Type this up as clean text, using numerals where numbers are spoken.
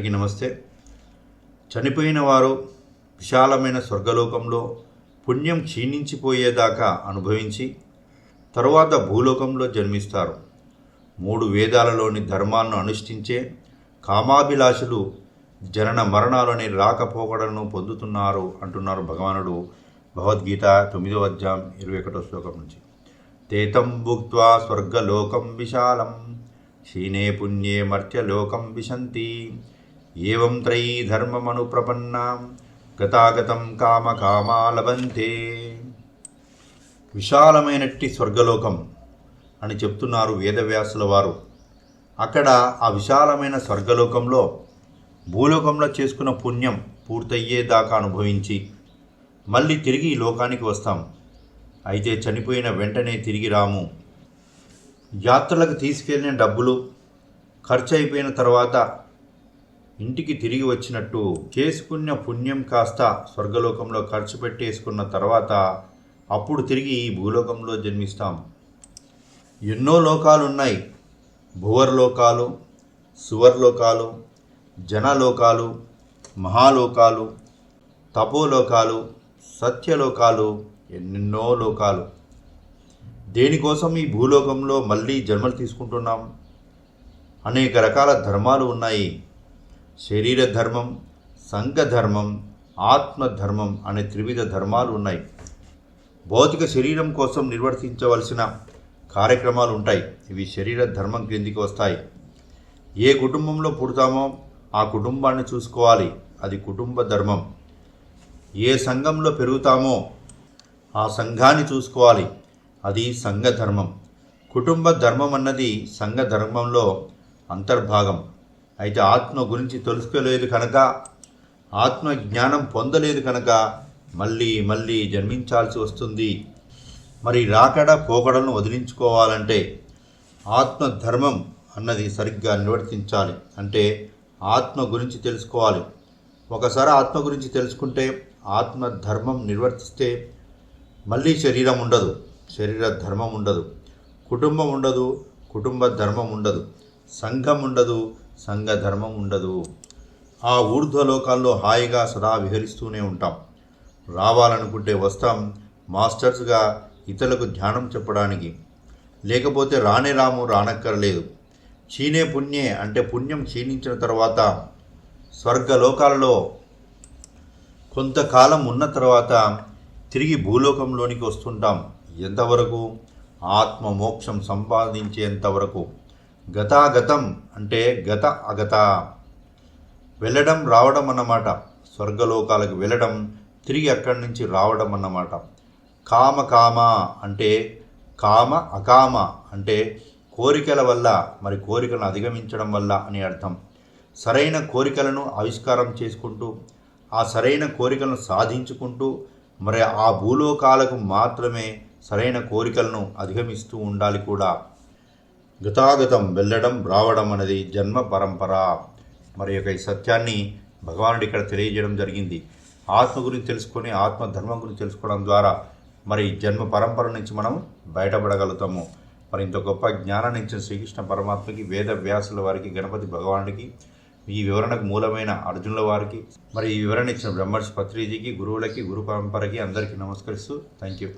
అందరికీ నమస్తే. చనిపోయిన వారు విశాలమైన స్వర్గలోకంలో పుణ్యం క్షీణించిపోయేదాకా అనుభవించి తరువాత భూలోకంలో జన్మిస్తారు. 3 వేదాలలోని ధర్మాలను అనుష్ఠించే కామాభిలాషులు జనన మరణాలని రాకపోకడలను పొందుతున్నారు అంటున్నారు భగవానుడు భగవద్గీత 9వ అధ్యాయం 21వ శ్లోకం నుంచి. తేతం భుక్త్వా స్వర్గలోకం విశాలం క్షీణే పుణ్యే మర్త్యలోకం విశంతి ఏవం త్రయీ ధర్మమను ప్రపన్నాం గతాగతం కామకామా లభంతే. విశాలమైనట్టి స్వర్గలోకం అని చెప్తున్నారు వేదవ్యాసుల వారు. అక్కడ ఆ విశాలమైన స్వర్గలోకంలో భూలోకంలో చేసుకున్న పుణ్యం పూర్తయ్యేదాకా అనుభవించి మళ్ళీ తిరిగి ఈ లోకానికి వస్తాం. అయితే చనిపోయిన వెంటనే తిరిగి రాము. యాత్రలకు తీసుకెళ్లిన డబ్బులు ఖర్చు అయిపోయిన తర్వాత ఇంటికి తిరిగి వచ్చినట్టు చేసుకున్న పుణ్యం కాస్త స్వర్గలోకంలో ఖర్చు పెట్టేసుకున్న తర్వాత అప్పుడు తిరిగి ఈ భూలోకంలో జన్మిస్తాం. ఎన్నో లోకాలు ఉన్నాయి. భువర్లోకాలు, సువర్లోకాలు, జనలోకాలు, మహాలోకాలు, తపోలోకాలు, సత్యలోకాలు, ఎన్నెన్నో లోకాలు. దేనికోసం ఈ భూలోకంలో మళ్ళీ జన్మలు తీసుకుంటున్నాం? అనేక రకాల ధర్మాలు ఉన్నాయి. శరీర ధర్మం, సంఘ ధర్మం, ఆత్మధర్మం అనే త్రివిధ ధర్మాలు ఉన్నాయి. భౌతిక శరీరం కోసం నిర్వర్తించవలసిన కార్యక్రమాలు ఉంటాయి. ఇవి శరీర ధర్మం క్రిందికి వస్తాయి. ఏ కుటుంబంలో పుడతామో ఆ కుటుంబాన్ని చూసుకోవాలి, అది కుటుంబ ధర్మం. ఏ సంఘంలో పెరుగుతామో ఆ సంఘాన్ని చూసుకోవాలి, అది సంఘ ధర్మం. కుటుంబ ధర్మం అన్నది సంఘ ధర్మంలో అంతర్భాగం. అయితే ఆత్మ గురించి తెలుసుకోలేదు కనుక, ఆత్మ జ్ఞానం పొందలేదు కనుక మళ్ళీ మళ్ళీ జన్మించాల్సి వస్తుంది. మరి రాకడ పోకడలను వదిలించుకోవాలంటే ఆత్మధర్మం అన్నది సరిగ్గా నిర్వర్తించాలి. అంటే ఆత్మ గురించి తెలుసుకోవాలి. ఒకసారి ఆత్మ గురించి తెలుసుకుంటే ఆత్మధర్మం నిర్వర్తిస్తే మళ్ళీ శరీరం ఉండదు, శరీర ధర్మం ఉండదు, కుటుంబం ఉండదు, కుటుంబ ధర్మం ఉండదు, సంఘం ఉండదు, సంఘ ధర్మం ఉండదు. ఆ ఊర్ధ్వలోకాల్లో హాయిగా సదా విహరిస్తూనే ఉంటాం. రావాలనుకుంటే వస్తాం మాస్టర్స్గా ఇతరులకు ధ్యానం చెప్పడానికి. లేకపోతే రానే రాము, రానక్కర్లేదు. క్షీణే పుణ్యే అంటే పుణ్యం క్షీణించిన తర్వాత స్వర్గలోకాలలో కొంతకాలం ఉన్న తర్వాత తిరిగి భూలోకంలోనికి వస్తుంటాం. ఎంతవరకు? ఆత్మ మోక్షం సంపాదించేంతవరకు. గతాగతం అంటే గత అగత, వెళ్ళడం రావడం అన్నమాట. స్వర్గలోకాలకు వెళ్ళడం, తిరిగి అక్కడి నుంచి రావడం అన్నమాట. కామ కామ అంటే కామ అకామ అంటే కోరికల వల్ల, మరి కోరికలను అధిగమించడం వల్ల అని అర్థం. సరైన కోరికలను ఆవిష్కారం చేసుకుంటూ ఆ సరైన కోరికలను సాధించుకుంటూ మరి ఆ భూలోకాలకు మాత్రమే సరైన కోరికలను అధిగమిస్తూ ఉండాలి కూడా. గతాగతం వెళ్ళడం రావడం అనేది జన్మ పరంపర. మరి యొక్క ఈ సత్యాన్ని భగవానుడు ఇక్కడ తెలియజేయడం జరిగింది. ఆత్మ గురించి తెలుసుకొని ఆత్మధర్మం గురించి తెలుసుకోవడం ద్వారా మరి జన్మ పరంపర నుంచి మనం బయటపడగలుగుతాము. మరి ఇంత గొప్ప జ్ఞానాన్ని ఇచ్చిన శ్రీకృష్ణ పరమాత్మకి, వేద వ్యాసుల వారికి, గణపతి భగవానుడికి, ఈ వివరణకు మూలమైన అర్జునుల వారికి, మరి ఈ వివరణ ఇచ్చిన బ్రహ్మర్షి పత్రిజీకి, గురువులకి, గురు పరంపరకి అందరికీ నమస్కరిస్తూ థ్యాంక్ యూ.